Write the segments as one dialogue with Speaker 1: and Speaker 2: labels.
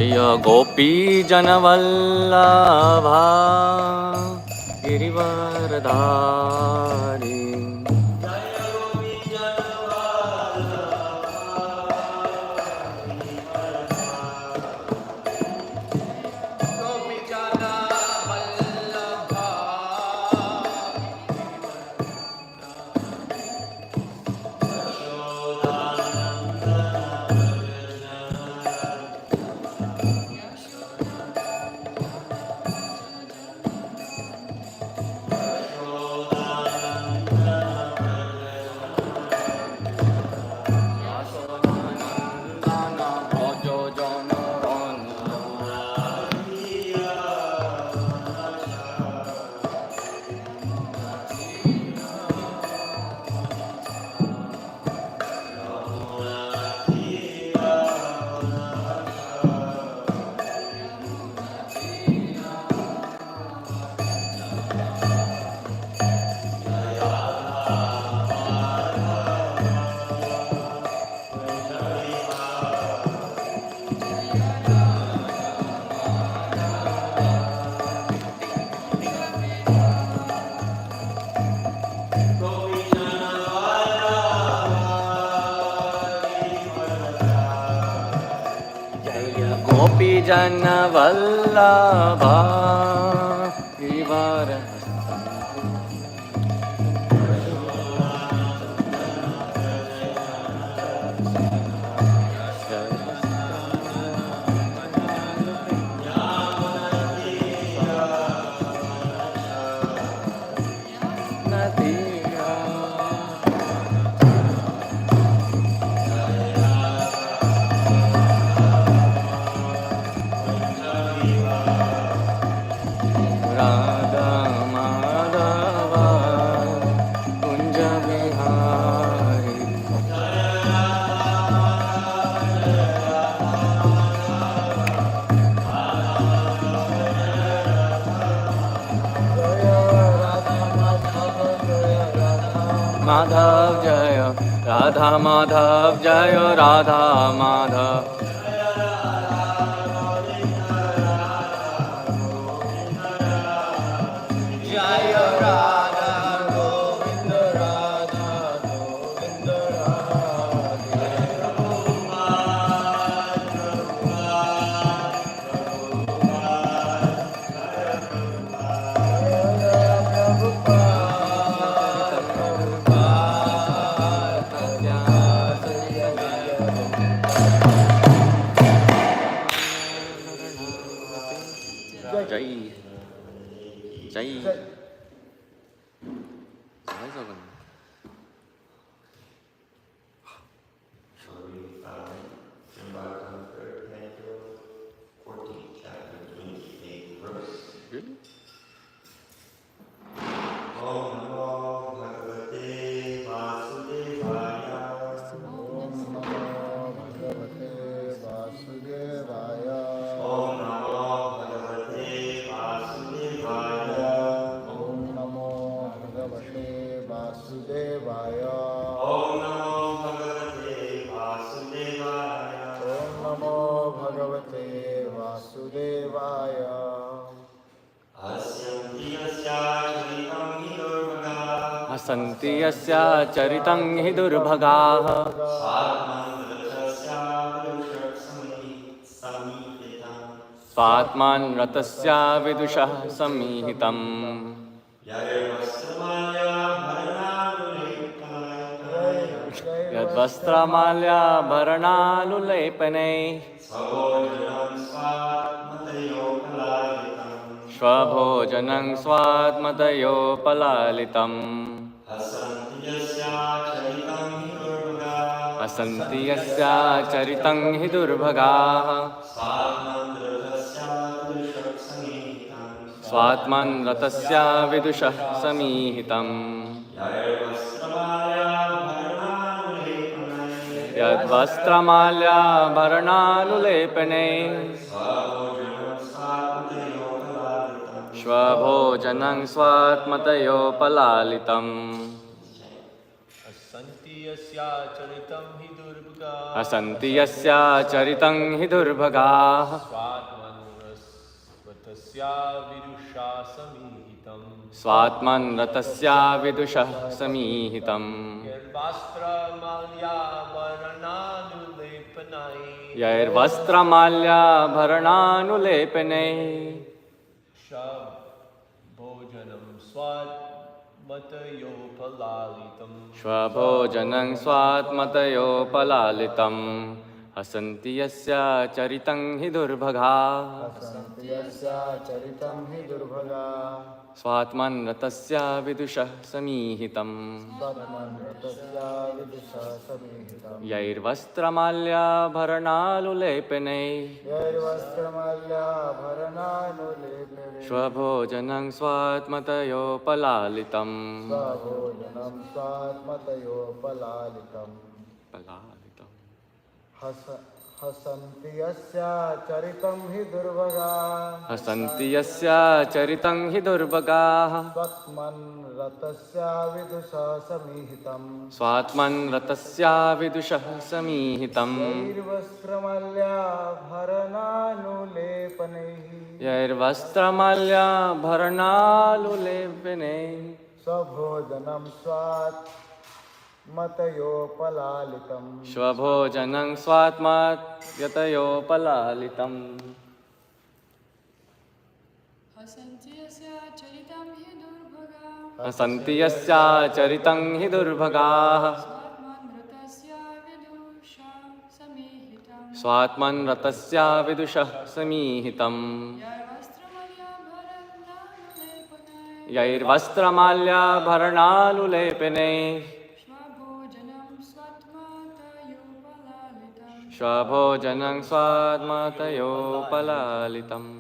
Speaker 1: जय गोपीजनवल्लभा गिरिवरधारी। गोपीजनवल्लभा गिरिवर। माधव जय राधा माधव जय राधा माधव। जय राधा गोविंद राधा गोविंद राधे। जय जय जय जगन्नाथ। Really? हसन्ति यस्या चरितं हि दुर्भगाः। स्वात्मान् रतस्य विदुषः समीहितम्। यद्वस्त्रमाल्याभरणानुलेपनैः स्वभोजनं स्वात्मतयोपलालितम्। हसन्ति यस्या चरितं हि दुर्भगाः। स्वात्मन् रतस्य विदुषः समीहितम्। यद्वस्त्रमाल्याभरणानुलेपनैः स्वभोजनं स्वात्मतयोपलालितम्।
Speaker 2: हसन्ति यस्या चरितं हि दुर्भगाः।
Speaker 1: असन्ति यस्या चरितं हि दुर्भगाः स्वात्मन् रतस्या विदुषः समीहितम् यैर्वस्त्रमाल्याभरणानुलेपनैः स्वभोजनं स्वात्मतयोपलालितम् हसन्ति यस्या चरितं हि दुर्भगाः स्वात्मन् रतस्या विदुषः समीहितम् यैर्वस्त्रमाल्याभरणानुलेपनैः स्वभोजनं स्वात्मतयोपलालितम्
Speaker 2: हसन्ति यस्या चरितं हि दुर्भगाः
Speaker 1: स्वात्मन् रतस्या विदुषः समीहितम् यैर्वस्त्रमाल्याभरणानुलेपनैः
Speaker 2: स्वभोजनं
Speaker 1: स्वात्मतयोपलालितम् हसन्ति यस्या चरितं हि दुर्भगाः स्वात्मन् रतस्या विदुषः समीहितम् यैर्वस्त्रमाल्याभरणानुलेपनैः स्वभोजनं स्वात्मतयोपलालितम्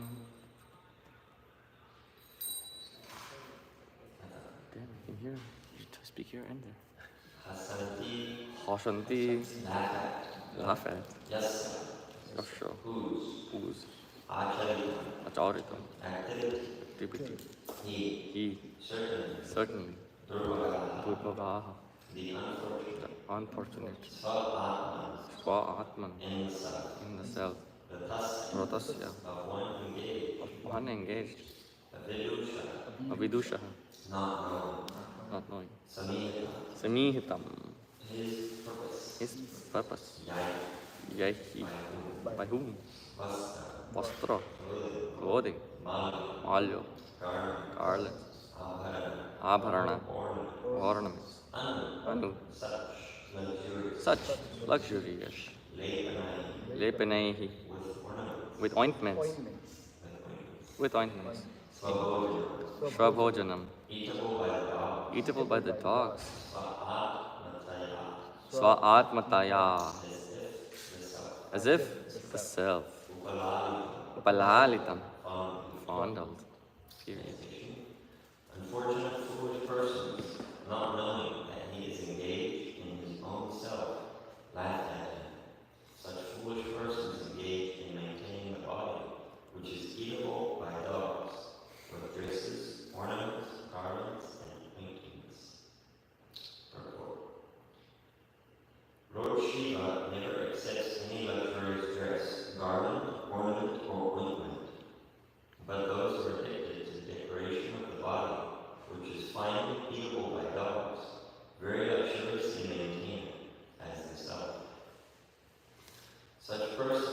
Speaker 1: Speak here and there. Hasanti. Laugh at. Yasha. Whose. Acharitam. Activity. He. Certainly. Durvagaha. The unfortunate. Swa-atman. In the self. Ratasya. Of one engaged. A vidusha. Not knowing. Samihitam. His purpose. Yahi. By whom? Vastra. Clothing. Malyo. Garlands. Abharana. Ornaments. Anu. Such luxurious. Lepanaihi. With ointments. Svabhojanam. Eatable by the dogs. Swa-atmataya. As if the self. Upalalitam. Fondled. Period.
Speaker 3: Unfortunate foolish persons, not knowing that he is engaged in his own self, laugh at him. Such foolish persons engaged in maintaining a body which is eatable by dogs, with dresses, ornaments, garlands, and paintings. Purport. Lord Shiva never accepts any luxurious dress, garland, ornament, or ointment, but those who are addicted to the decoration of the body, which is finally eatable by dogs, very luxuriously maintain it as themselves. Such persons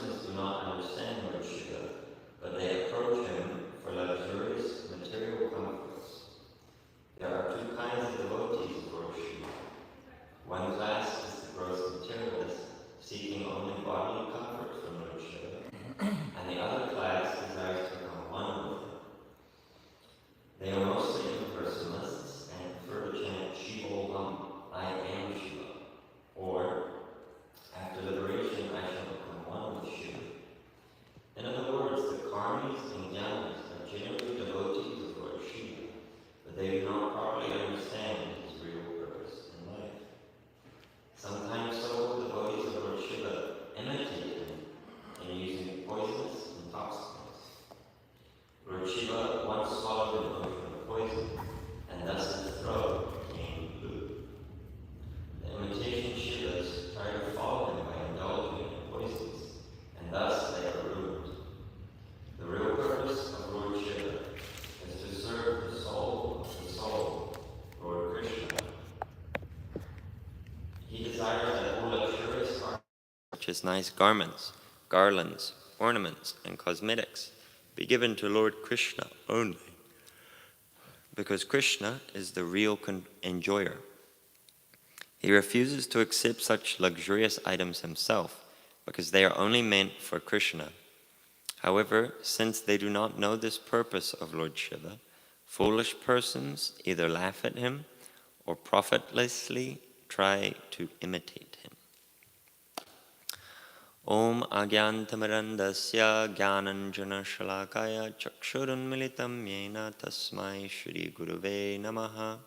Speaker 3: as nice garments, garlands, ornaments, and cosmetics be given to Lord Krishna only, because Krishna is the real enjoyer. He refuses to accept such luxurious items himself, because they are only meant for Krishna. However, since they do not know this purpose of Lord Shiva, foolish persons either laugh at him or profitlessly try to imitate him. Om agyantamarandasya gyananjana shalakaya chakshurunmilitam yena tasmai shri guruve namaha.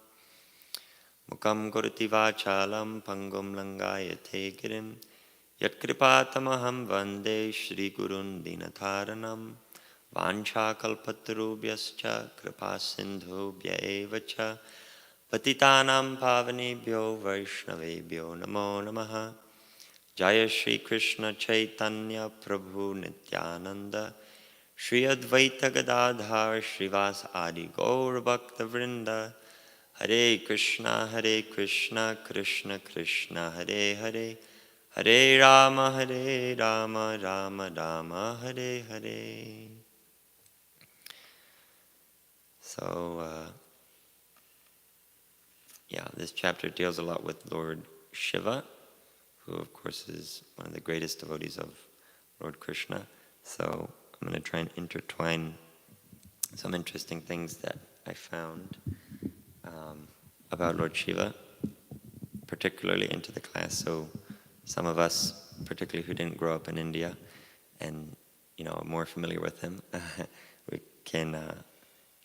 Speaker 3: Mukam kurti vachalam pangum langayate girim yatkripatamaham vande shri gurun dinatharanam vancha kalpatarubhyascha kripa sindhubhya evacha patitanam pavanebhyo vaishnavebhyo namo namaha. Jaya Shri Krishna Chaitanya Prabhu Nityananda Shri Advaita Gadadhar Shrivas Adi Gaur Bhakta Vrinda. Hare Krishna Krishna Krishna Hare Hare Hare Rama Rama Rama Hare Hare. So, this chapter deals a lot with Lord Shiva, who of course is one of the greatest devotees of Lord Krishna. So I'm going to try and intertwine some interesting things that I found about Lord Shiva, particularly into the class. So some of us, particularly who didn't grow up in India and are more familiar with him, we can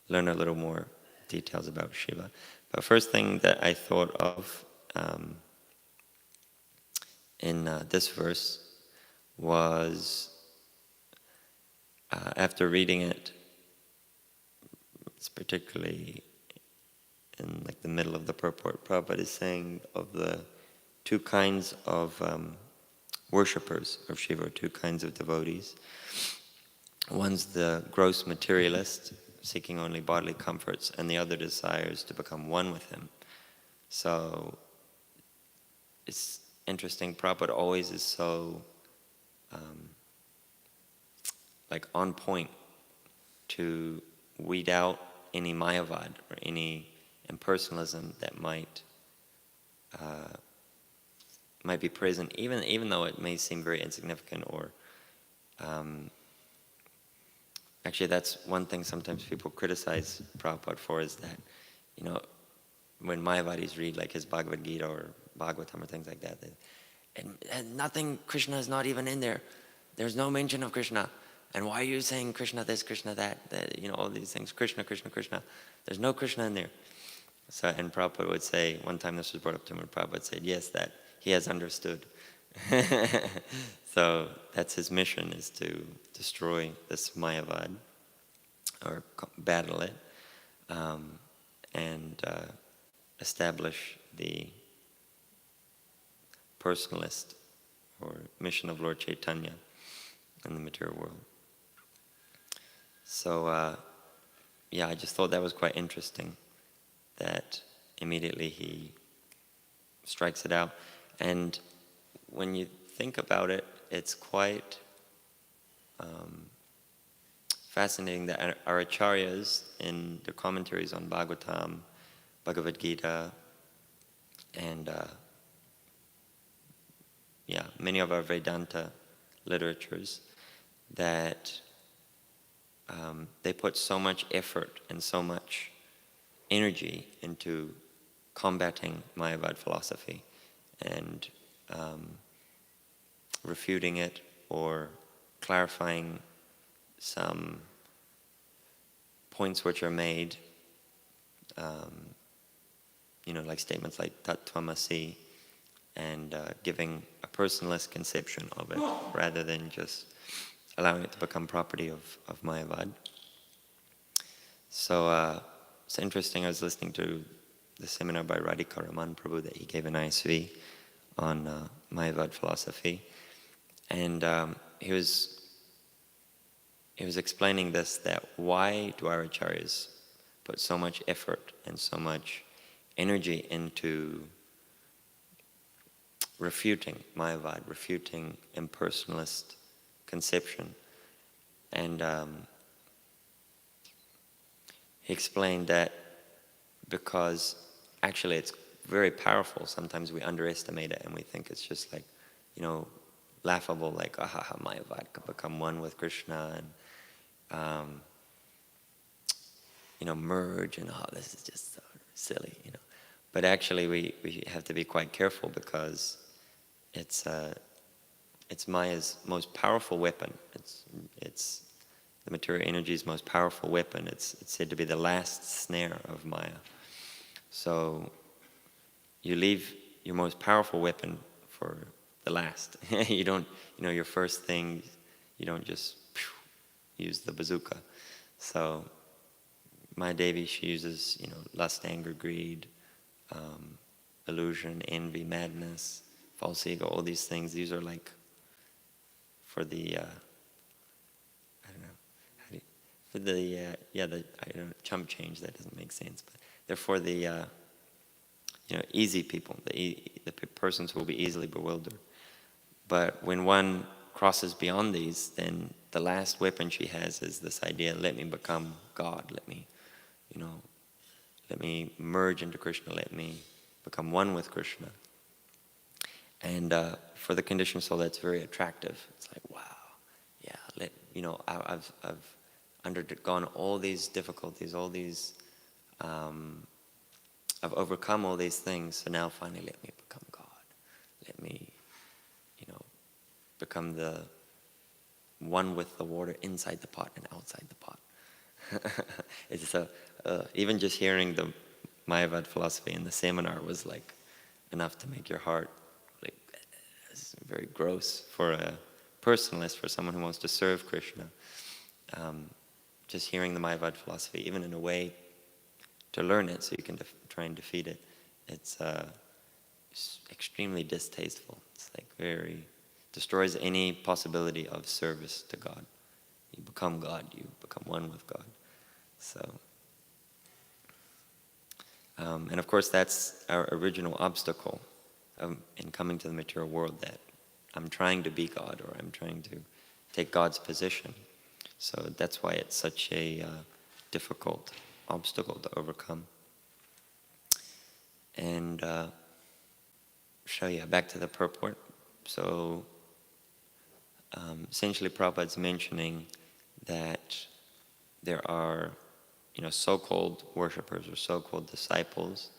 Speaker 3: learn a little more details about Shiva. But first thing that I thought of in this verse was, after reading it, it's particularly in like the middle of the purport, Prabhupada is saying of the two kinds of worshippers of Shiva, two kinds of devotees. One's the gross materialist, seeking only bodily comforts, and the other desires to become one with him. So it's interesting, Prabhupada always is so on point to weed out any mayavad or any impersonalism that might be present, even though it may seem very insignificant. Or actually, that's one thing sometimes people criticize Prabhupada for, is that when Mayavadis read like his Bhagavad Gita or Bhagavatam or things like that, and nothing, Krishna is not even in there. There's no mention of Krishna. And why are you saying Krishna this, Krishna that, all these things, Krishna, Krishna, Krishna. There's no Krishna in there. So, and Prabhupada would say, one time this was brought up to him, and Prabhupada said, yes, that he has understood. So that's his mission, is to destroy this Mayavad, or battle it, and establish the personalist or mission of Lord Chaitanya in the material world. So, I just thought that was quite interesting, that immediately he strikes it out. And when you think about it, it's quite fascinating that our acharyas in the commentaries on Bhagavatam, Bhagavad Gita, and many of our Vedanta literatures, that they put so much effort and so much energy into combating Mayavad philosophy and refuting it or clarifying some points which are made, like statements like Tat Tvamasi, and giving a personalist conception of it rather than just allowing it to become property of Mayavad. So it's interesting, I was listening to the seminar by Radhika Raman Prabhu that he gave in ISV on Mayavad philosophy, and he was explaining this, that why do our acharyas put so much effort and so much energy into refuting Mayavad, refuting impersonalist conception. And he explained that because actually it's very powerful. Sometimes we underestimate it and we think it's just like, laughable, like, ahaha, Mayavad can become one with Krishna and, merge, and this is just so silly. But actually we have to be quite careful because it's Maya's most powerful weapon. It's the material energy's most powerful weapon. It's said to be the last snare of Maya. So you leave your most powerful weapon for the last. You don't, your first thing, you don't just use the bazooka. So Maya Devi, she uses, lust, anger, greed, illusion, envy, madness, false ego, all these things. These are like for the, I don't know, for the chump change, that doesn't make sense, but they're for the, easy people, the persons who will be easily bewildered. But when one crosses beyond these, then the last weapon she has is this idea, let me become God, let me merge into Krishna, let me become one with Krishna. And for the conditioned soul, that's very attractive. It's like, wow, yeah, I've undergone all these difficulties, all these, I've overcome all these things, so now finally let me become God. Let me, become the one with the water inside the pot and outside the pot. It's even just hearing the Mayavad philosophy in the seminar was like enough to make your heart like, it's very gross for a personalist, for someone who wants to serve Krishna. Just hearing the Mayavad philosophy, even in a way to learn it so you can try and defeat it, it's extremely distasteful. It's like destroys any possibility of service to God. You become God, you become one with God. So, and of course that's our original obstacle in coming to the material world, that I'm trying to be God, or I'm trying to take God's position. So that's why it's such a difficult obstacle to overcome. And back to the purport. So essentially Prabhupada's mentioning that there are, so-called worshippers or so-called disciples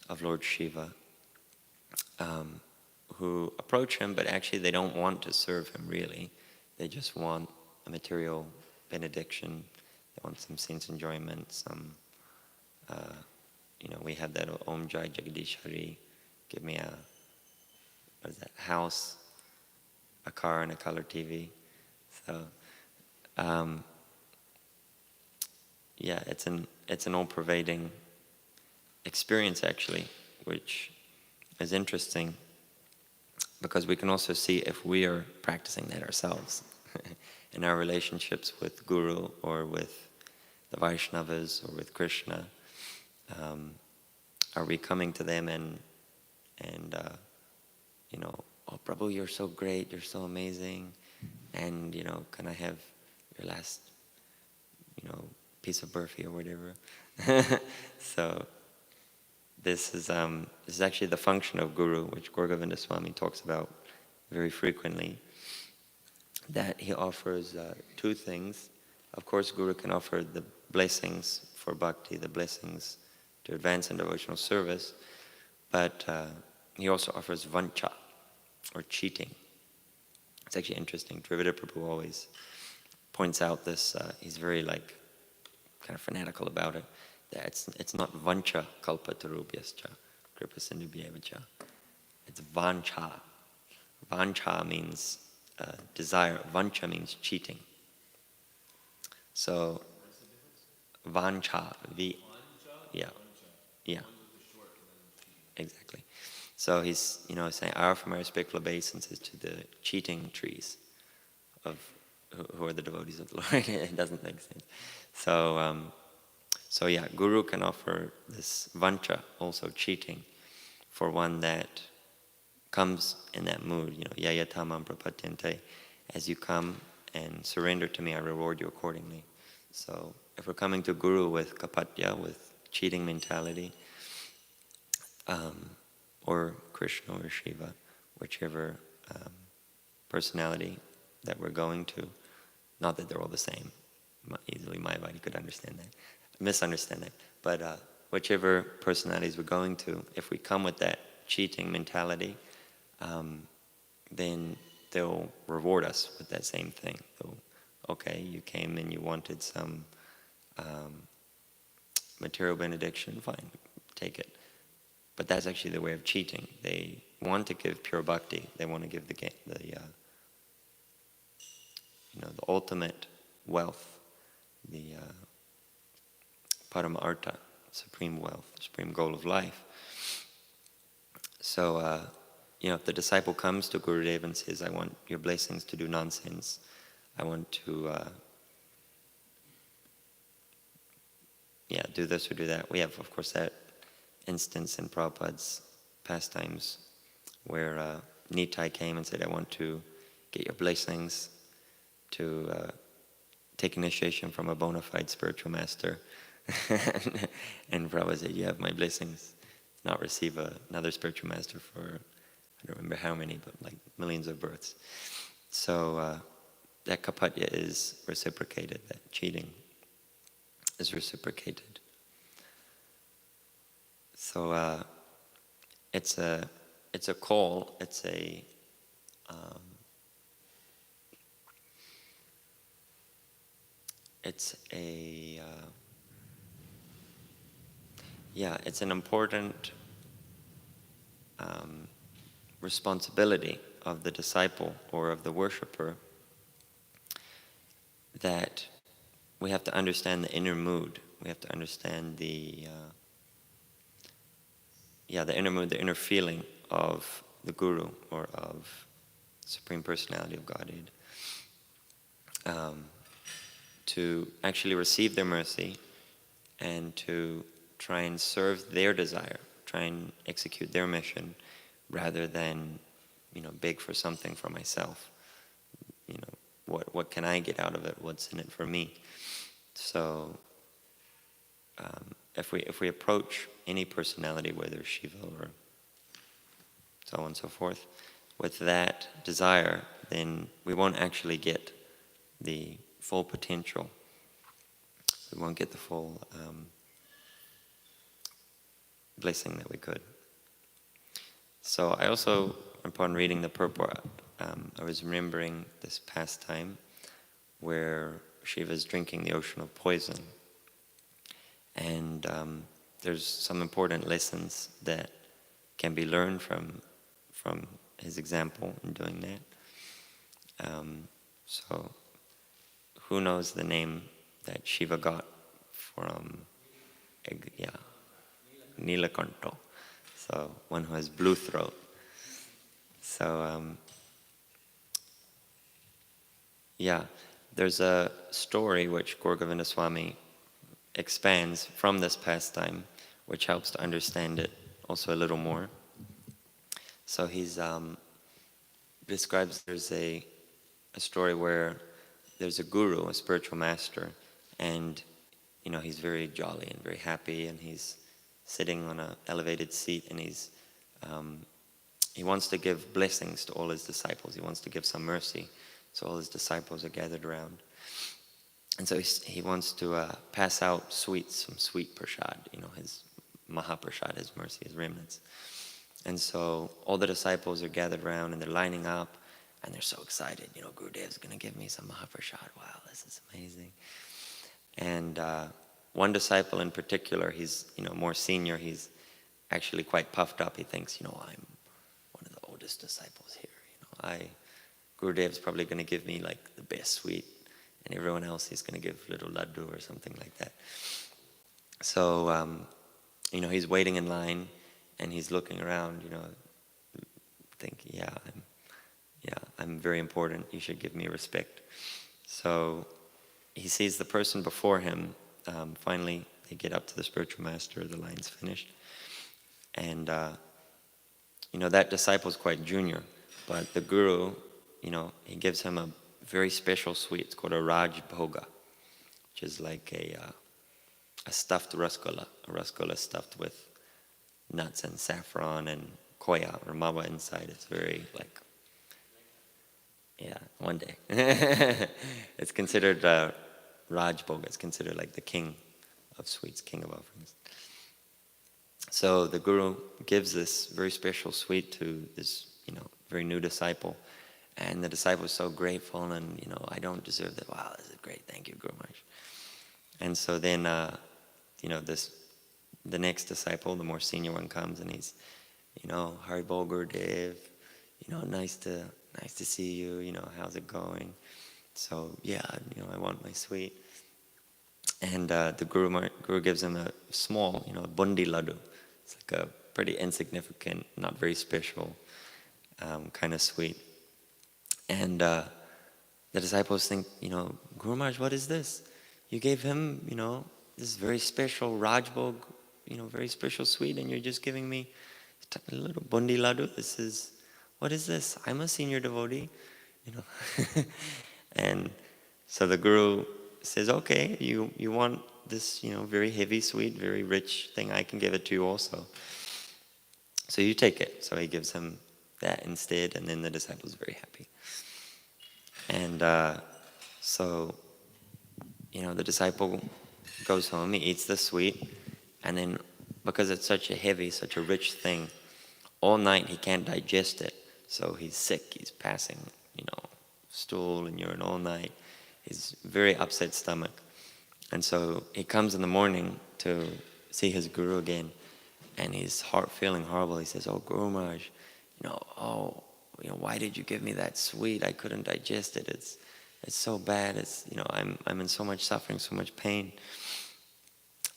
Speaker 3: of Lord Shiva who approach him, but actually they don't want to serve him really. They just want a material benediction. They want some sense enjoyment, some, we have that Om Jai Jagadish Hari, give me a house, a car, and a color TV. So, it's an all-pervading experience actually, which is interesting because we can also see if we are practicing that ourselves in our relationships with Guru or with the Vaishnavas or with Krishna. Are we coming to them and oh Prabhu, you're so great, you're so amazing, and can I have your last piece of burfi or whatever? So this is actually the function of Guru, which Gaura Govinda Swami talks about very frequently, that he offers two things. Of course, Guru can offer the blessings for bhakti, the blessings to advance in devotional service, but he also offers vancha, or cheating. It's actually interesting. Trivida Prabhu always points out this, he's very kind of fanatical about it, that it's not vancha kalpatarubhyascha, kripa sindhubhyevacha. It's vancha. Vancha means desire. Vancha means cheating. So, vancha, yeah, exactly. So he's, saying, I offer my respectful obeisances to the cheating trees of who are the devotees of the Lord. It doesn't make sense. So, Guru can offer this vancha, also cheating, for one that comes in that mood, yaya tamam prapatyante, as you come and surrender to me, I reward you accordingly. So if we're coming to Guru with kapatya, with cheating mentality, or Krishna or Shiva, whichever personality that we're going to, not that they're all the same, easily Mayavadi could understand that, misunderstand that, but whichever personalities we're going to, if we come with that cheating mentality, then they'll reward us with that same thing. Okay, you came and you wanted some material benediction, fine, take it. But that's actually the way of cheating. They want to give pure bhakti. They want to give the ultimate wealth, the parama artha, supreme wealth, supreme goal of life. So, if the disciple comes to Gurudev and says, I want your blessings to do nonsense, I want to do this or do that. We have, of course, that instance in Prabhupada's pastimes where Nitai came and said, I want to get your blessings to take initiation from a bona fide spiritual master. And Prabhupada said, you have my blessings. Not receive another spiritual master for, I don't remember how many, but like millions of births. So that kapatya is reciprocated, that cheating is reciprocated. So it's a call, it's an important responsibility of the disciple or of the worshipper, that we have to understand the inner mood. We have to understand the inner mood, the inner feeling of the Guru or of Supreme Personality of Godhead, to actually receive their mercy and to try and serve their desire, try and execute their mission, rather than, beg for something for myself. What can I get out of it? What's in it for me? So, if we approach any personality, whether Shiva or so on and so forth, with that desire, then we won't actually get the full potential. We won't get the full blessing that we could. So I also, upon reading the purport, I was remembering this pastime where Shiva's drinking the ocean of poison. And there's some important lessons that can be learned from his example in doing that. So who knows the name that Shiva got from Nilakanto, so one who has blue throat. So there's a story which Gaura Govinda Swami expands from this pastime, which helps to understand it also a little more. So he's describes there's a story where there's a guru, a spiritual master, and he's very jolly and very happy, and he's sitting on an elevated seat, and he wants to give blessings to all his disciples. He wants to give some mercy, so all his disciples are gathered around. And so he wants to pass out sweets, some sweet prasad, his mahaprasad, his mercy, his remnants. And so all the disciples are gathered around and they're lining up and they're so excited. Gurudev's going to give me some mahaprasad. Wow, this is amazing. And one disciple in particular, he's more senior. He's actually quite puffed up. He thinks, I'm one of the oldest disciples here. Gurudev's probably going to give me like the best sweet, and everyone else he's going to give little laddu or something like that. So he's waiting in line and he's looking around, thinking, I'm very important. You should give me respect. So he sees the person before him. Finally, they get up to the spiritual master. The line's finished, and that disciple is quite junior, but the guru, he gives him a very special sweet. It's called a Raj-bhoga, which is like a stuffed rasgulla, a rasgulla stuffed with nuts and saffron and koya or mawa inside. It's very like, yeah, one day. It's considered Raj-bhoga. It's considered like the king of sweets, king of offerings. So the guru gives this very special sweet to this, very new disciple. And the disciple is so grateful and, I don't deserve that. Wow, this is great. Thank you, Guru Maharaj. And so then, the next disciple, the more senior one, comes and he's, Haribol Gurudev, nice to see you, how's it going? So, yeah, I want my sweet. And the Guru gives him a small, bundi laddu. It's like a pretty insignificant, not very special kind of sweet. And the disciples think, Guru Maharaj, what is this? You gave him, this very special Rajbhog, very special sweet, and you're just giving me a little bundi laddu. What is this? I'm a senior devotee, And so the Guru says, okay, you want this, very heavy sweet, very rich thing, I can give it to you also. So you take it. So he gives him that instead, and then the disciple's very happy. And so, the disciple goes home, he eats the sweet, and then because it's such a heavy, such a rich thing, all night he can't digest it. So he's sick, he's passing, stool and urine all night. He's very upset stomach. And so he comes in the morning to see his guru again, and he's feeling horrible. He says, oh, Guru Maharaj, why did you give me that sweet? I couldn't digest it. It's so bad. I'm in so much suffering, so much pain.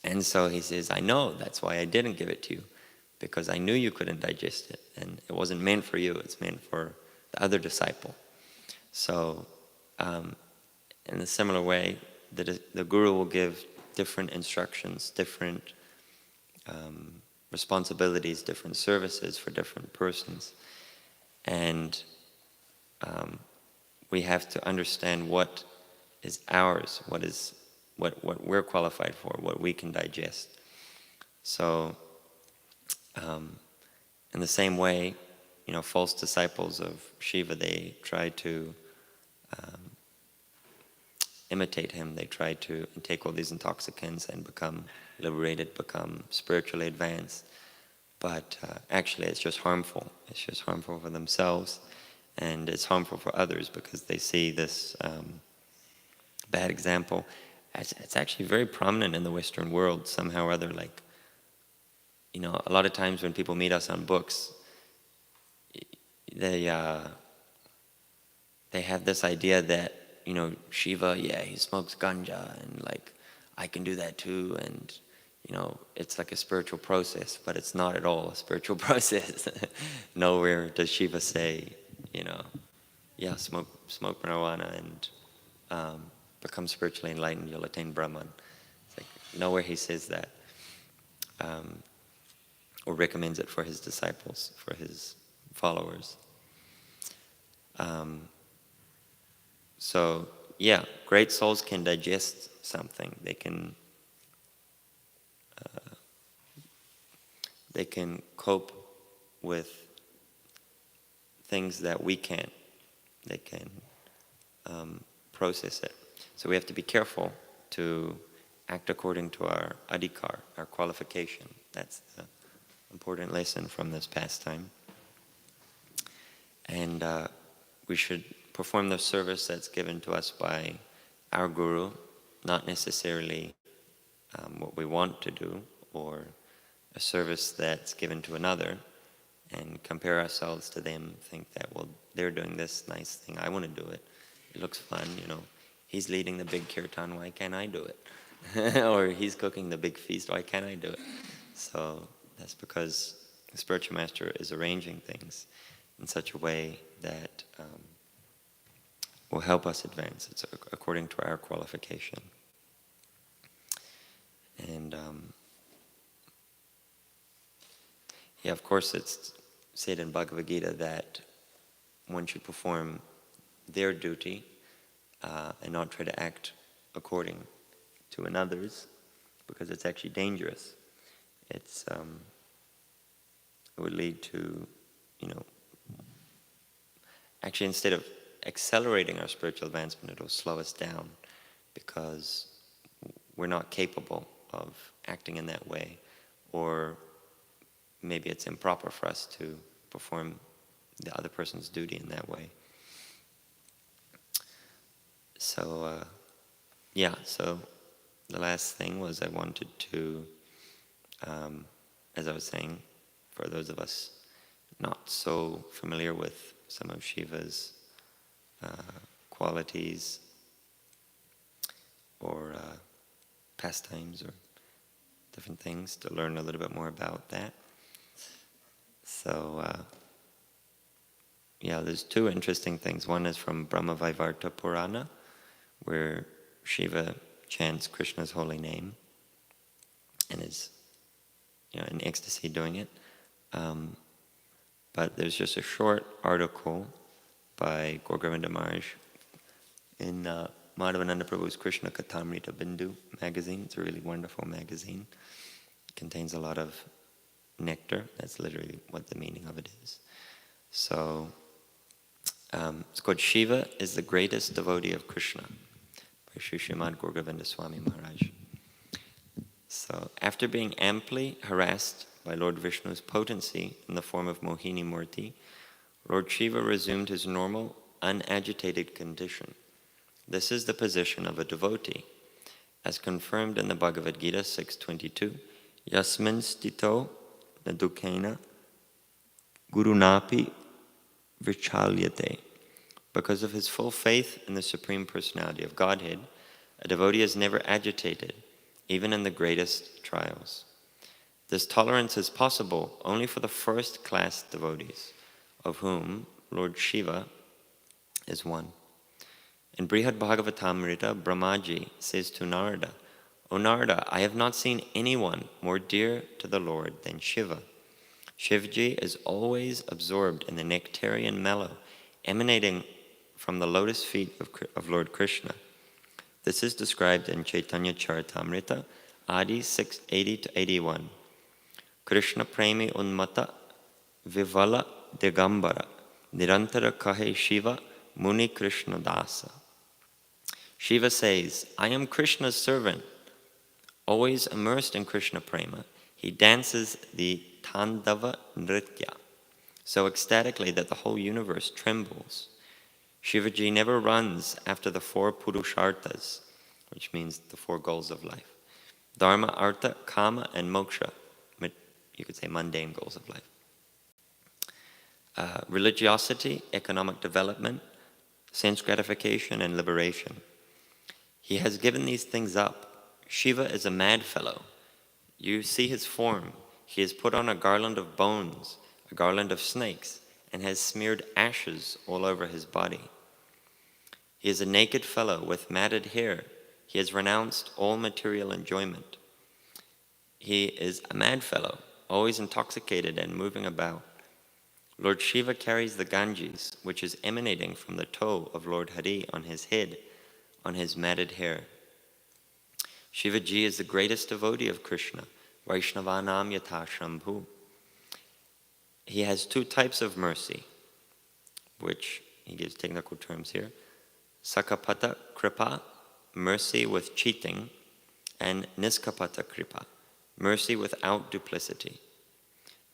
Speaker 3: And so he says, I know, that's why I didn't give it to you, because I knew you couldn't digest it, and it wasn't meant for you, it's meant for the other disciple. So, in a similar way, the Guru will give different instructions, different responsibilities, different services for different persons. And we have to understand what is ours, what we're qualified for, what we can digest. So, in the same way, false disciples of Shiva, they try to imitate him. They try to take all these intoxicants and become liberated, become spiritually advanced. But actually it's just harmful. It's just harmful for themselves, and it's harmful for others because they see this bad example. It's actually very prominent in the Western world somehow or other. Like, a lot of times when people meet us on books, they have this idea that, Shiva, yeah, he smokes ganja, and like, I can do that too, and it's like a spiritual process, but it's not at all a spiritual process. Nowhere does Shiva say, yeah, smoke marijuana and become spiritually enlightened, you'll attain Brahman. It's like, nowhere he says that, or recommends it for his disciples, for his followers. So, yeah, great souls can digest something. They can cope with things that we can't. They can process it. So we have to be careful to act according to our adhikar, our qualification. That's the important lesson from this pastime. And we should perform the service that's given to us by our guru, not necessarily what we want to do, or a service that's given to another, and compare ourselves to them, think that, well, they're doing this nice thing, I want to do it. It looks fun, He's leading the big kirtan, why can't I do it? Or he's cooking the big feast, why can't I do it? So that's because the spiritual master is arranging things in such a way that will help us advance. It's according to our qualification. And yeah, of course, it's said in Bhagavad Gita that one should perform their duty and not try to act according to another's, because it's actually dangerous. It would lead to, actually instead of accelerating our spiritual advancement, it will slow us down because we're not capable of acting in that way, or maybe it's improper for us to perform the other person's duty in that way. So, so the last thing was I wanted to, as I was saying, for those of us not so familiar with some of Shiva's qualities or pastimes or different things, to learn a little bit more about that. So, there's two interesting things. One is from Brahma-vaivarta Purana, where Shiva chants Krishna's holy name and is, in ecstasy doing it. But there's just a short article by Gauragovinda Maharaj in Madhavananda Prabhu's Krishna Kathamrita Bindu magazine. It's a really wonderful magazine. It contains a lot of nectar. That's literally what the meaning of it is. So, it's called Shiva is the Greatest Devotee of Krishna by Sri Srimad Gauragovinda Swami Maharaj. So, after being amply harassed by Lord Vishnu's potency in the form of Mohini Murti, Lord Shiva resumed his normal, unagitated condition. This is the position of a devotee, as confirmed in the Bhagavad Gita 6.22, Yasmin stito nadukena gurunapi vichalyate. Because of his full faith in the Supreme Personality of Godhead, a devotee is never agitated, even in the greatest trials. This tolerance is possible only for the first-class devotees, of whom Lord Shiva is one. In Brihad Bhagavatamrita, Brahmaji says to Narada, O Narada, I have not seen anyone more dear to the Lord than Shiva. Shivji is always absorbed in the nectarian mellow emanating from the lotus feet of Lord Krishna. This is described in Chaitanya Charitamrita, Adi 680-81. Krishna premi unmata vivala digambara nirantara kahe Shiva muni Krishna dasa. Shiva says, I am Krishna's servant. Always immersed in Krishna prema, he dances the Tandava Nritya so ecstatically that the whole universe trembles. Shivaji never runs after the four Purusharthas, which means the four goals of life. Dharma, Artha, Kama, and Moksha. You could say mundane goals of life. Religiosity, economic development, sense gratification, and liberation. He has given these things up. Shiva is a mad fellow. You see his form. He has put on a garland of bones, a garland of snakes, and has smeared ashes all over his body. He is a naked fellow with matted hair. He has renounced all material enjoyment. He is a mad fellow, always intoxicated and moving about. Lord Shiva carries the Ganges, which is emanating from the toe of Lord Hari on his head, on his matted hair. Shivaji is the greatest devotee of Krishna, Vaishnavanam Yatha Shambhu. He has two types of mercy, which he gives technical terms here. Sakapata Kripa, mercy with cheating, and Niskapata Kripa, mercy without duplicity.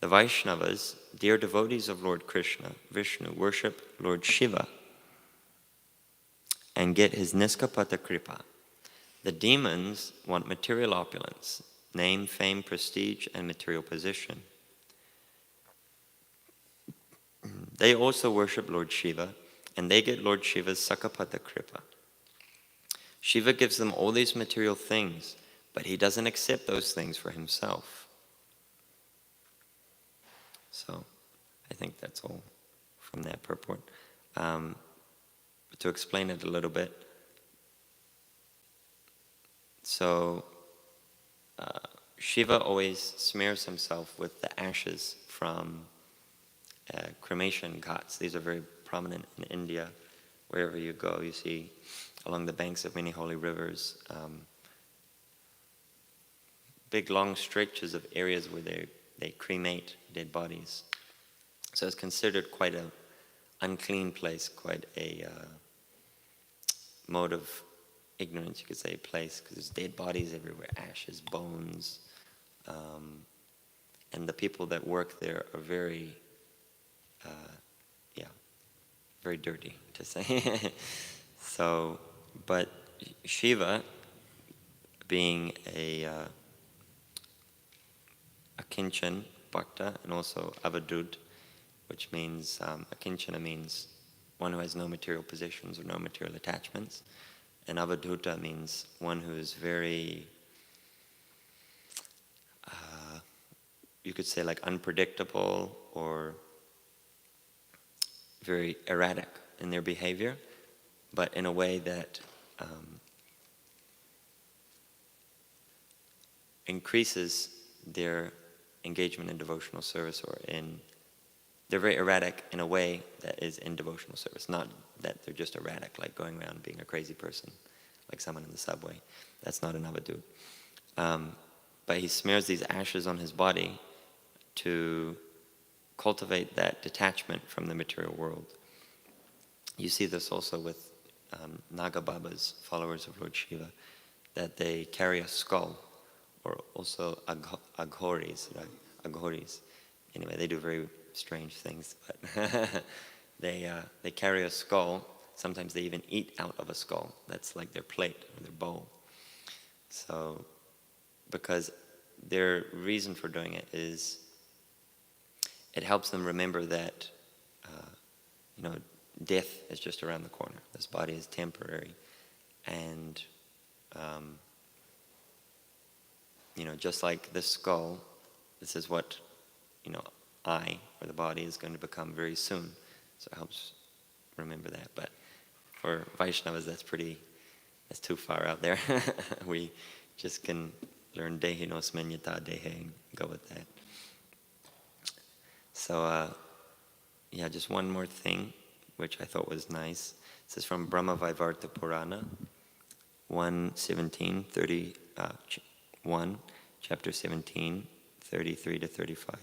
Speaker 3: The Vaishnavas, dear devotees of Lord Krishna, Vishnu, worship Lord Shiva and get his Niskapata Kripa. The demons want material opulence, name, fame, prestige, and material position. They also worship Lord Shiva, and they get Lord Shiva's Sakapata Kripa. Shiva gives them all these material things, but he doesn't accept those things for himself. So, I think that's all from that purport. To explain it a little bit, so Shiva always smears himself with the ashes from cremation ghats. These are very prominent in India. Wherever you go, you see along the banks of many holy rivers, big long stretches of areas where they cremate dead bodies. So it's considered quite an unclean place, quite a mode of ignorance, you could say, place, because there's dead bodies everywhere, ashes, bones, and the people that work there are very, very dirty, to say. So, but Shiva, being a kinchan bhakta and also avadut, which means akinchana means one who has no material possessions or no material attachments, and avadhuta means one who is very, you could say, like unpredictable or very erratic in their behavior, but in a way that increases their engagement in devotional service, or they're very erratic in a way that is in devotional service, not that they're just erratic, like going around being a crazy person, like someone in the subway. That's not an avadut. But he smears these ashes on his body to cultivate that detachment from the material world. You see this also with Naga Babas, followers of Lord Shiva, that they carry a skull, or also aghoris, right? Aghoris. Anyway, they do very strange things, but they carry a skull. Sometimes they even eat out of a skull. That's like their plate or their bowl. So, because their reason for doing it is, it helps them remember that, death is just around the corner. This body is temporary, and just like this skull, this is what I, or the body, is going to become very soon. So it helps remember that. But for Vaishnavas, that's too far out there. We just can learn dehinos menyata dehe and go with that. So, just one more thing, which I thought was nice. This is from Brahma Vaivarta Purana, 1, chapter 17, 33 to 35.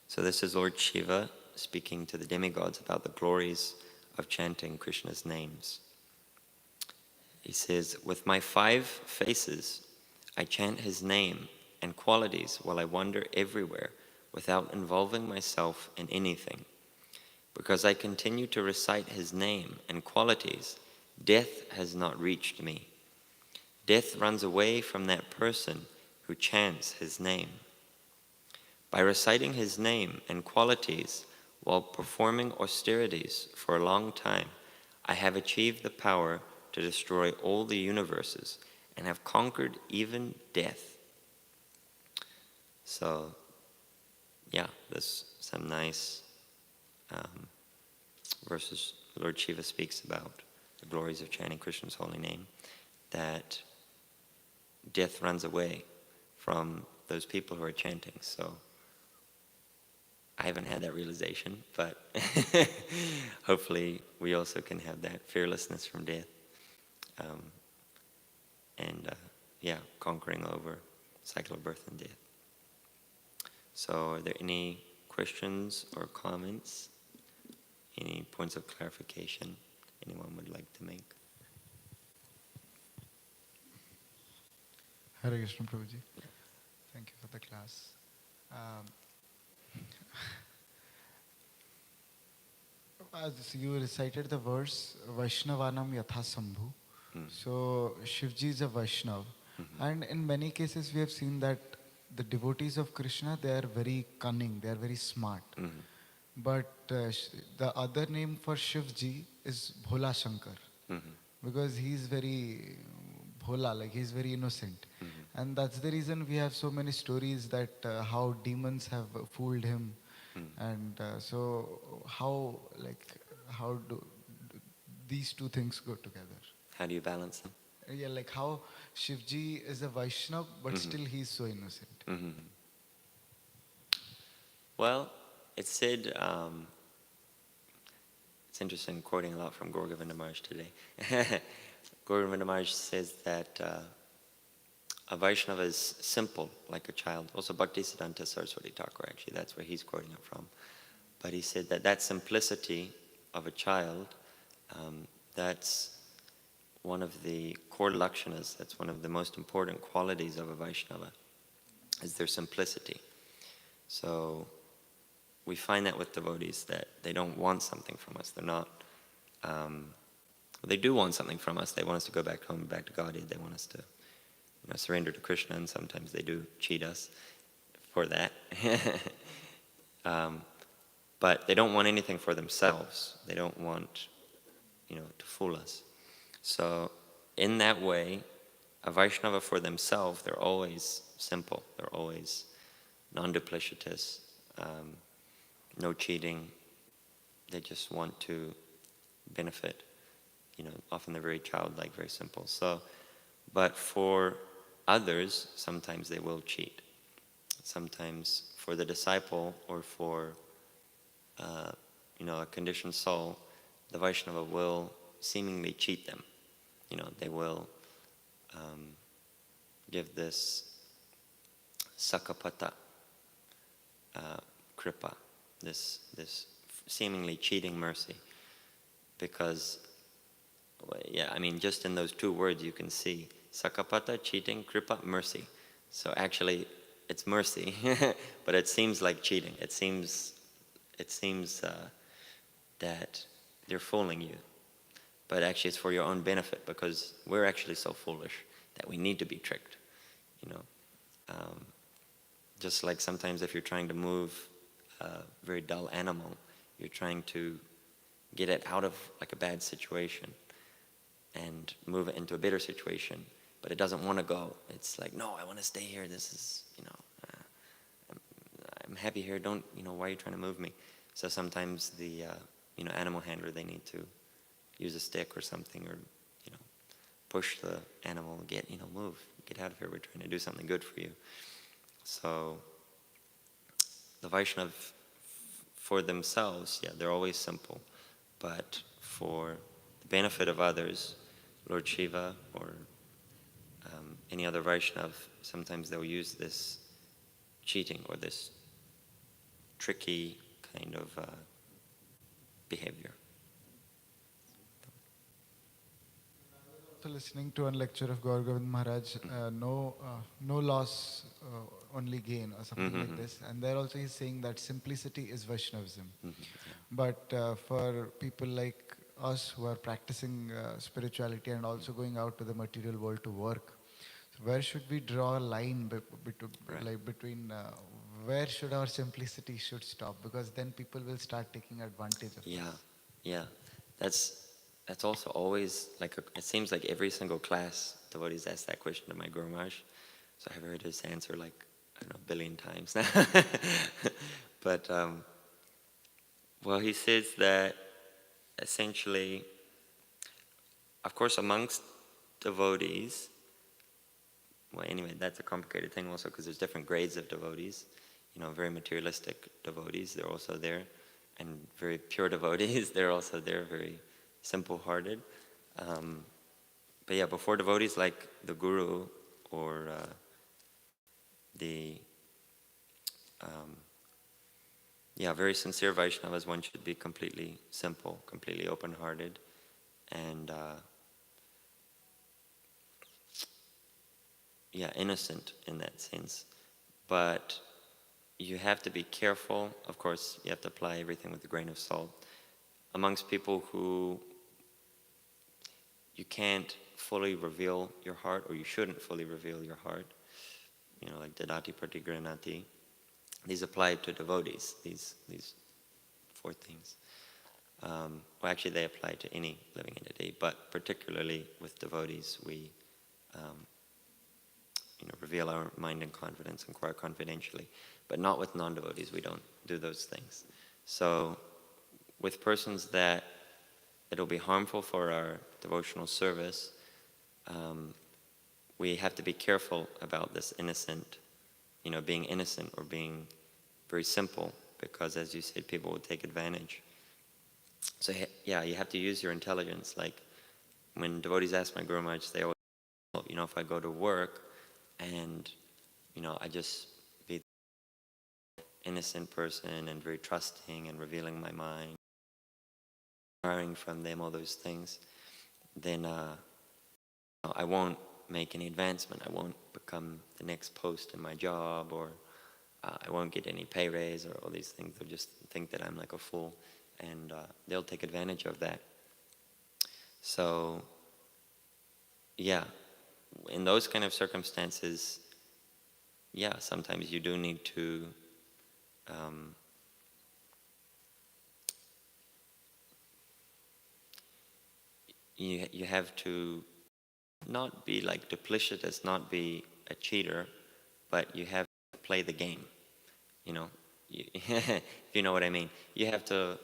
Speaker 3: So this is Lord Shiva speaking to the demigods about the glories of chanting Krishna's names. He says, "With my 5 faces, I chant his name and qualities while I wander everywhere without involving myself in anything. Because I continue to recite his name and qualities, death has not reached me. Death runs away from that person who chants his name. By reciting his name and qualities while performing austerities for a long time, I have achieved the power to destroy all the universes and have conquered even death." So, there's some nice verses Lord Shiva speaks about the glories of chanting Krishna's holy name, that death runs away from those people who are chanting. So I haven't had that realization, but hopefully we also can have that fearlessness from death, conquering over cycle of birth and death. So are there any questions or comments? Any points of clarification anyone would like to make?
Speaker 2: Hare Krishna Prabhuji. Thank you for the class. As you recited the verse, Vaishnavanam Yatha Sambhu. So Shivji is a Vaishnav. And in many cases we have seen that the devotees of Krishna, they are very cunning, they are very smart. But the other name for Shivji is Bhola Shankar. Because he is very bhola, like he is very innocent. And that's the reason we have so many stories that how demons have fooled him. And so how do these two things go together?
Speaker 3: How do you balance them?
Speaker 2: Yeah, like how Shivji is a Vaishnav, but still he is so innocent.
Speaker 3: Well, it said, it's interesting, quoting a lot from Gorgovinda Maharaj today. Gorgovinda Maharaj says that a Vaishnava is simple, like a child. Also, Bhaktisiddhanta Saraswati Thakur, actually, that's where he's quoting it from. But he said that that simplicity of a child, that's one of the core lakshanas, that's one of the most important qualities of a Vaishnava, is their simplicity. So we find that with devotees, that they don't want something from us. They're not, they do want something from us. They want us to go back home, back to Godhead. They want us to surrender to Krishna, and sometimes they do cheat us for that. But they don't want anything for themselves. They don't want, to fool us. So in that way, a Vaishnava for themselves, they're always simple. They're always non-duplicitous, no cheating. They just want to benefit. Often they're very childlike, very simple. So, but for others, sometimes they will cheat. Sometimes for the disciple or for a conditioned soul, the Vaishnava will seemingly cheat them. They will give this sakapata kripa, this seemingly cheating mercy, because just in those two words you can see sakapata, cheating, kripa, mercy. So actually it's mercy, but it seems like cheating. It seems that they're fooling you, but actually it's for your own benefit, because we're actually so foolish that we need to be tricked. Just like sometimes if you're trying to move a very dull animal, you're trying to get it out of like a bad situation and move it into a better situation, but it doesn't want to go. It's like, no, I want to stay here. This is, I'm happy here. Don't, why are you trying to move me? So sometimes the, animal handler, they need to use a stick or something, or, push the animal, move, get out of here. We're trying to do something good for you. So the Vaishnava for themselves, they're always simple, but for the benefit of others, Lord Shiva or any other Vaishnava, sometimes they'll use this cheating or this tricky kind of behavior.
Speaker 2: So listening to one lecture of Gaur Govind Maharaj, no loss, only gain, or something like this. And there also he's saying that simplicity is Vaishnavism. But for people like us who are practicing spirituality and also going out to the material world to work, so where should we draw a line between where should our simplicity should stop? Because then people will start taking advantage of us.
Speaker 3: Yeah. That's also always it seems like every single class devotees ask that question to my Guru Maharaj. So I've heard his answer a billion times now. But he says that essentially, of course, amongst devotees, that's a complicated thing also, because there's different grades of devotees. Very materialistic devotees, they're also there, and very pure devotees, they're also there, very simple-hearted. But before devotees like the Guru or the very sincere Vaishnavas, one should be completely simple, completely open-hearted, and innocent in that sense. But you have to be careful. Of course, you have to apply everything with a grain of salt. Amongst people who you can't fully reveal your heart, or you shouldn't fully reveal your heart, like dadati pratigranati, these apply to devotees, these four things. Actually they apply to any living entity, but particularly with devotees, we reveal our mind in confidence, inquire confidentially, but not with non-devotees. We don't do those things. So with persons that it'll be harmful for our devotional service, we have to be careful about this innocent, being innocent or being very simple, because, as you said, people will take advantage. So yeah, you have to use your intelligence. Like when devotees ask my Guru Maharaj, they always, if I go to work and, I just be an innocent person and very trusting and revealing my mind, learning from them, all those things, then I won't make any advancement. I won't become the next post in my job, or I won't get any pay raise, or all these things. They'll just think that I'm like a fool, and they'll take advantage of that. So, yeah, in those kind of circumstances, yeah, sometimes you do need to you have to not be like duplicitous, not be a cheater, but you have to play the game, if you know what I mean. You have to,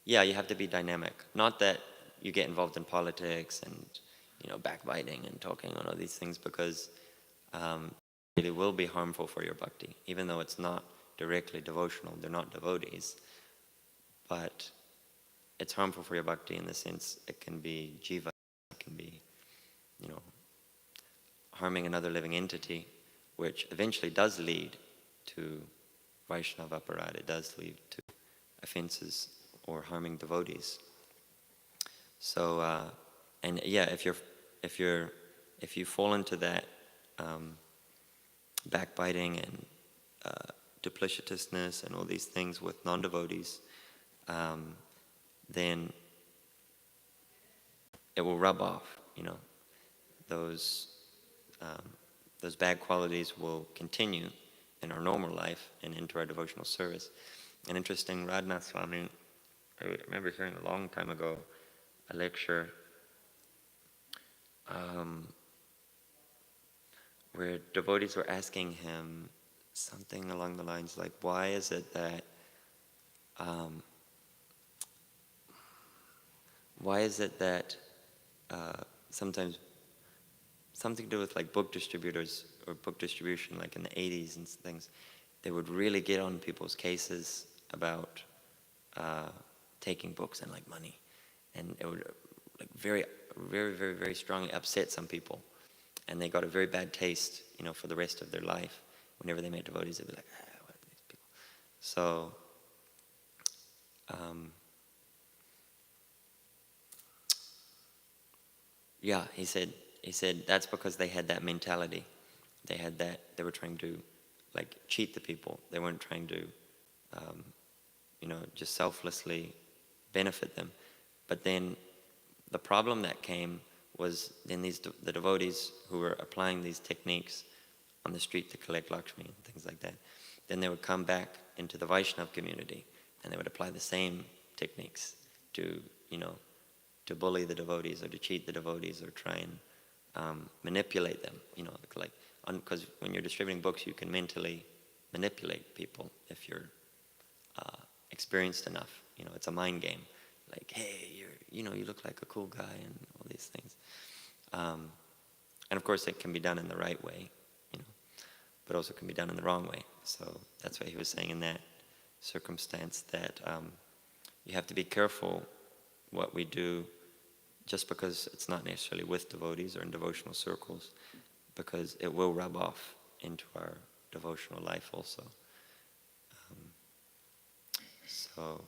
Speaker 3: yeah, you have to be dynamic. Not that you get involved in politics and, backbiting and talking and all these things, because it will be harmful for your bhakti, even though it's not directly devotional. They're not devotees, but it's harmful for your bhakti in the sense it can be jiva, it can be, harming another living entity, which eventually does lead to Vaishnava aparad. It does lead to offenses or harming devotees. So, and yeah, if you fall into that backbiting and duplicitousness and all these things with non-devotees, then it will rub off. Those bad qualities will continue in our normal life and into our devotional service. An interesting Radhanath Swami, I remember hearing a long time ago a lecture where devotees were asking him something along the lines like, why is it that sometimes something to do with like book distributors or book distribution, like in the 80s and things, they would really get on people's cases about taking books and like money, and it would like very, very, very, very strongly upset some people, and they got a very bad taste, for the rest of their life. Whenever they met devotees, they'd be like, what are these people? So, yeah, he said that's because they had that mentality. They had that, they were trying to like cheat the people. They weren't trying to, just selflessly benefit them. But then the problem that came was then the devotees who were applying these techniques on the street to collect Lakshmi and things like that, then they would come back into the Vaishnava community and they would apply the same techniques to, to bully the devotees or to cheat the devotees or try and manipulate them, because when you're distributing books, you can mentally manipulate people if you're experienced enough. It's a mind game. Like, hey, you look like a cool guy and all these things. And of course, it can be done in the right way, but also can be done in the wrong way. So that's why he was saying in that circumstance that you have to be careful what we do, just because it's not necessarily with devotees or in devotional circles, because it will rub off into our devotional life also. So,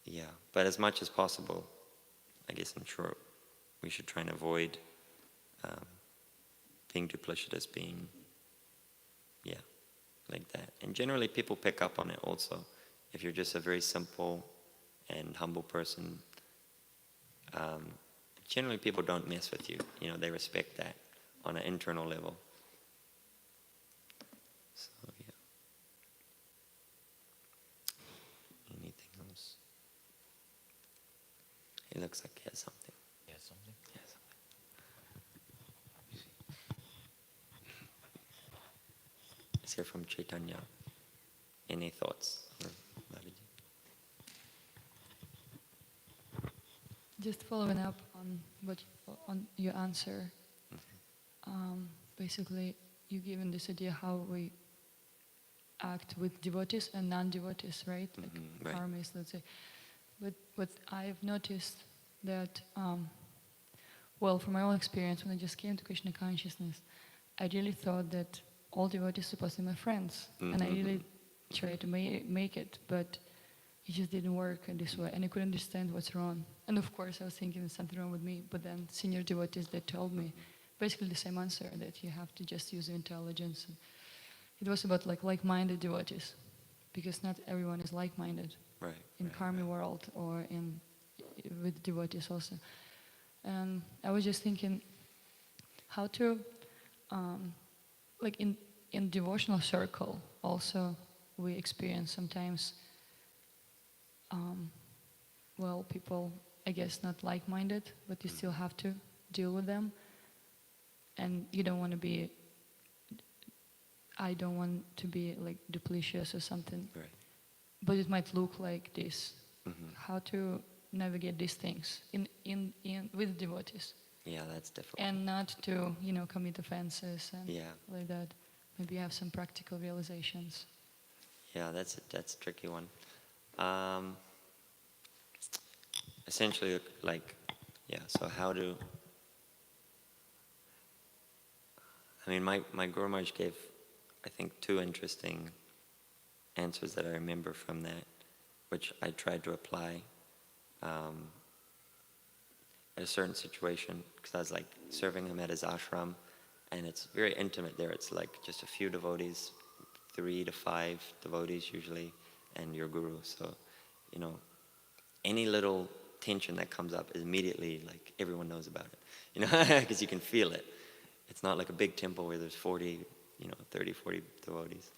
Speaker 3: yeah, but as much as possible, I guess I'm sure we should try and avoid being duplicitous, being, like that. And generally people pick up on it also. If you're just a very simple and humble person, generally people don't mess with you. They respect that on an internal level. So, yeah. Anything else? He looks like he has something.
Speaker 1: He has something?
Speaker 3: He has something. Let's hear from Chaitanya. Any thoughts?
Speaker 4: Just following up on your answer, basically you given this idea how we act with devotees and non-devotees, right? Like
Speaker 3: right.
Speaker 4: karmis, let's say. But what I've noticed that, well, from my own experience, when I just came to Krishna consciousness, I really thought that all devotees are supposed to be my friends, and I really tried to make it, but it just didn't work in this way, and I couldn't understand what's wrong. And of course, I was thinking there's something wrong with me, but then senior devotees, they told me basically the same answer, that you have to just use your intelligence. And it was about like-minded devotees, because not everyone is like-minded
Speaker 3: Right.
Speaker 4: in
Speaker 3: right,
Speaker 4: karma
Speaker 3: right.
Speaker 4: world or with devotees also. And I was just thinking how to, like in devotional circle also we experience sometimes, well, people, I guess, not like-minded, but you still have to deal with them. And you don't want to be, I don't want to be like duplicious or something,
Speaker 3: Right.
Speaker 4: but it might look like this.
Speaker 3: Mm-hmm.
Speaker 4: How to navigate these things in with devotees,
Speaker 3: Yeah, that's difficult.
Speaker 4: and not to commit offenses and
Speaker 3: Yeah.
Speaker 4: like that. Maybe have some practical realizations.
Speaker 3: Yeah, that's a tricky one. Essentially, like, yeah. So how do? I mean, my Guru Maharaj gave, I think, two interesting answers that I remember from that, which I tried to apply at a certain situation, because I was like serving him at his ashram, and it's very intimate there. It's like just a few devotees, 3 to 5 devotees usually, and your guru. So, any little tension that comes up is immediately like everyone knows about it, because you can feel it. It's not like a big temple where there's 40, 30, 40 devotees.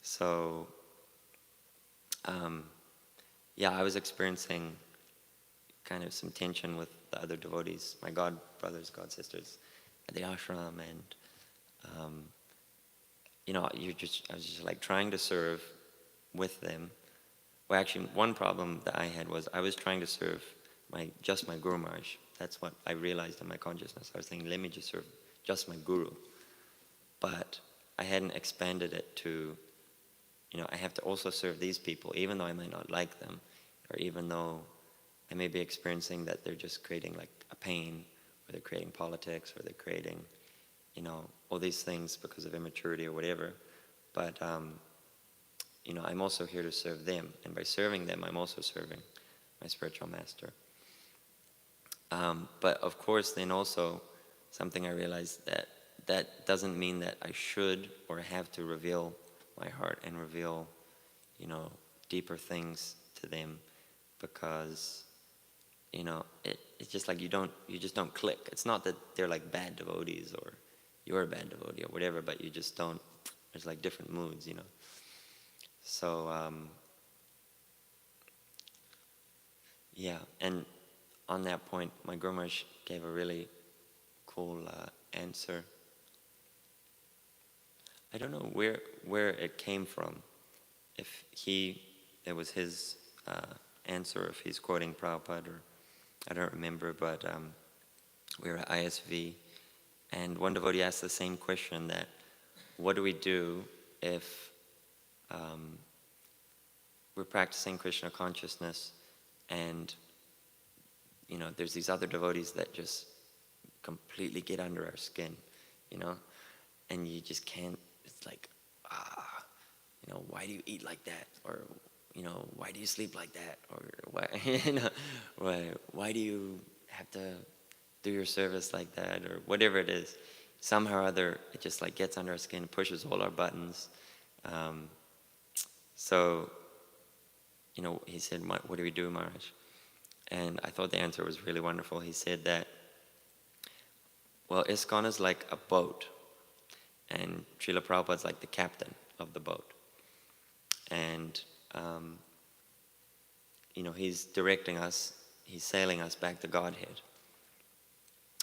Speaker 3: So, yeah, I was experiencing kind of some tension with the other devotees, my god brothers, god sisters at the ashram, and I was just like trying to serve with them. Well, actually, one problem that I had was I was trying to serve just my Guru Maharaj. That's what I realized in my consciousness. I was thinking, let me just serve just my Guru. But I hadn't expanded it to, I have to also serve these people, even though I might not like them, or even though I may be experiencing that they're just creating like a pain, or they're creating politics, or they're creating, all these things because of immaturity or whatever. But, I'm also here to serve them. And by serving them, I'm also serving my spiritual master. But of course, then also, something I realized that doesn't mean that I should or have to reveal my heart and reveal, deeper things to them, because, it's just like you just don't click. It's not that they're like bad devotees or you're a bad devotee or whatever, but you just don't. There's like different moods, So, yeah, and on that point, my Guru Maharaj gave a really cool answer. I don't know where it came from. If it was his answer, if he's quoting Prabhupada, or I don't remember, but we were at ISV, and one devotee asked the same question, that what do we do if we're practicing Krishna consciousness and there's these other devotees that just completely get under our skin, and you just can't. It's like, why do you eat like that, or why do you sleep like that, or why do you have to do your service like that, or whatever it is. Somehow or other, it just like gets under our skin, pushes all our buttons. So, he said, what do we do, Maharaj? And I thought the answer was really wonderful. He said that, well, ISKCON is like a boat, and Srila Prabhupada is like the captain of the boat. And, he's directing us, he's sailing us back to Godhead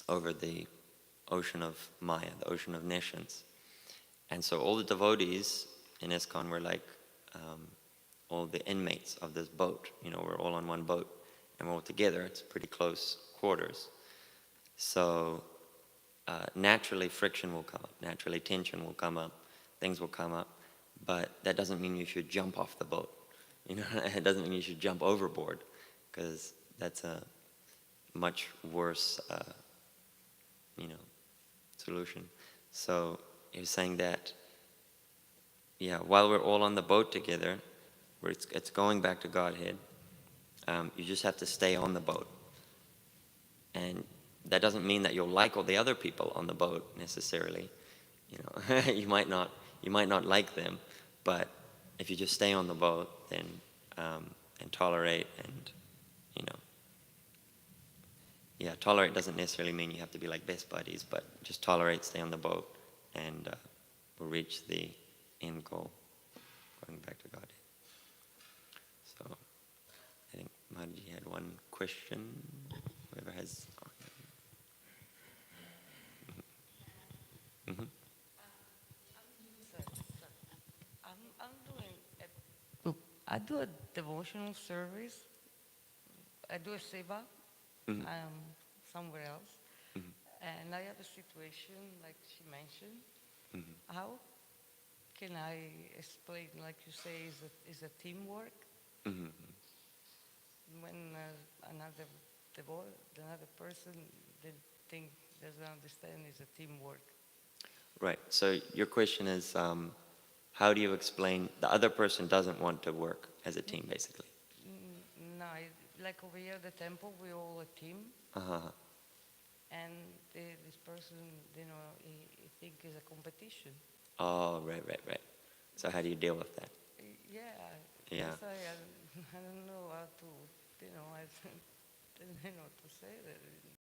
Speaker 3: over the ocean of Maya, the ocean of nescience. And so all the devotees in ISKCON were like all the inmates of this boat. We're all on one boat, and we're all together. It's pretty close quarters. So naturally friction will come up, naturally tension will come up, things will come up. but that doesn't mean you should jump off the boat. You know, it doesn't mean you should jump overboard, because that's a much worse, solution. So he was saying that, yeah, while we're all on the boat together, where it's going back to Godhead, you just have to stay on the boat. And that doesn't mean that you'll like all the other people on the boat necessarily. You know, you might not like them, but if you just stay on the boat, then and tolerate, and tolerate doesn't necessarily mean you have to be like best buddies, but just tolerate, stay on the boat, and we'll reach the end goal, going back to God. So I think Madhji had one question. Whoever has. Mm-hmm.
Speaker 5: I do a devotional service. I do a seva
Speaker 3: Mm-hmm.
Speaker 5: somewhere else.
Speaker 3: Mm-hmm.
Speaker 5: And I have a situation like she mentioned.
Speaker 3: Mm-hmm.
Speaker 5: How can I explain, like you say, is a teamwork?
Speaker 3: Mm-hmm.
Speaker 5: When another person doesn't understand is a teamwork.
Speaker 3: Right. So your question is, how do you explain the other person doesn't want to work as a team, basically?
Speaker 5: No, like over here at the temple, we're all a team.
Speaker 3: Uh-huh.
Speaker 5: And this person, he think is a competition.
Speaker 3: Oh, right. So how do you deal with that?
Speaker 5: Yeah.
Speaker 3: Yeah.
Speaker 5: Yes, I don't know how to, I don't know what to say.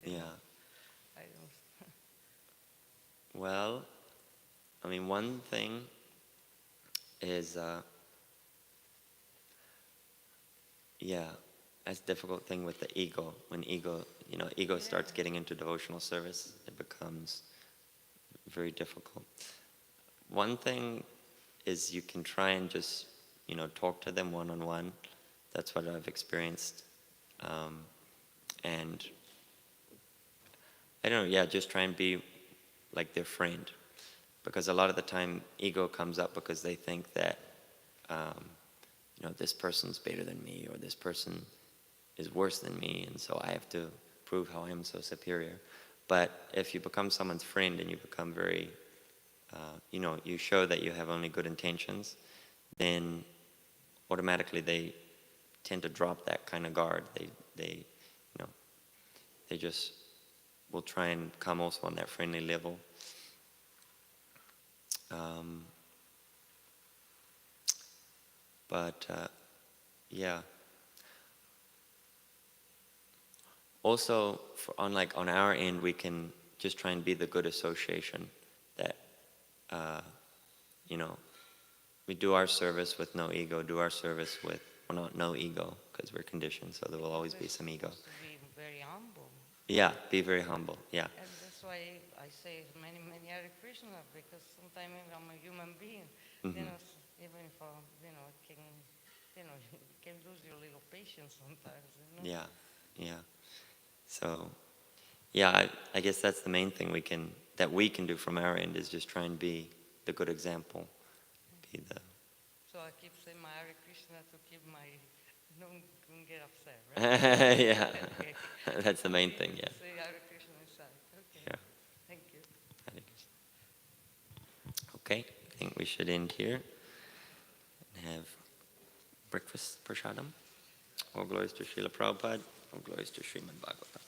Speaker 3: Yeah.
Speaker 5: I don't.
Speaker 3: Well, I mean, one thing is, that's a difficult thing with the ego. When ego starts getting into devotional service, it becomes very difficult. One thing is you can try and just, talk to them one-on-one. That's what I've experienced. And I don't know, just try and be like their friend. Because a lot of the time, ego comes up because they think that, this person's better than me, or this person is worse than me, and so I have to prove how I'm so superior. But if you become someone's friend and you become very, you show that you have only good intentions, then automatically they tend to drop that kind of guard. They just will try and come also on that friendly level. Also, on our end, we can just try and be the good association that, we do our service with no ego, do our service with, not no ego, because we're conditioned, so there will always be some ego.
Speaker 5: To be very humble.
Speaker 3: Yeah, be very humble, yeah.
Speaker 5: And that's why I say many Hare Krishna, because sometimes I'm a human being.
Speaker 3: Mm-hmm.
Speaker 5: Even if you can lose your little patience sometimes.
Speaker 3: Yeah. So, I guess that's the main thing we can do from our end, is just try and be the good example.
Speaker 5: So I keep saying my Hare Krishna to keep don't get upset, right?
Speaker 3: Yeah,
Speaker 5: Okay.
Speaker 3: that's the main thing, yeah.
Speaker 5: Say Hare Krishna inside. Okay.
Speaker 3: Yeah.
Speaker 5: Thank you.
Speaker 3: Okay, I think we should end here and have breakfast prasadam. All glories to Srila Prabhupada, all glories to Srimad Bhagavatam.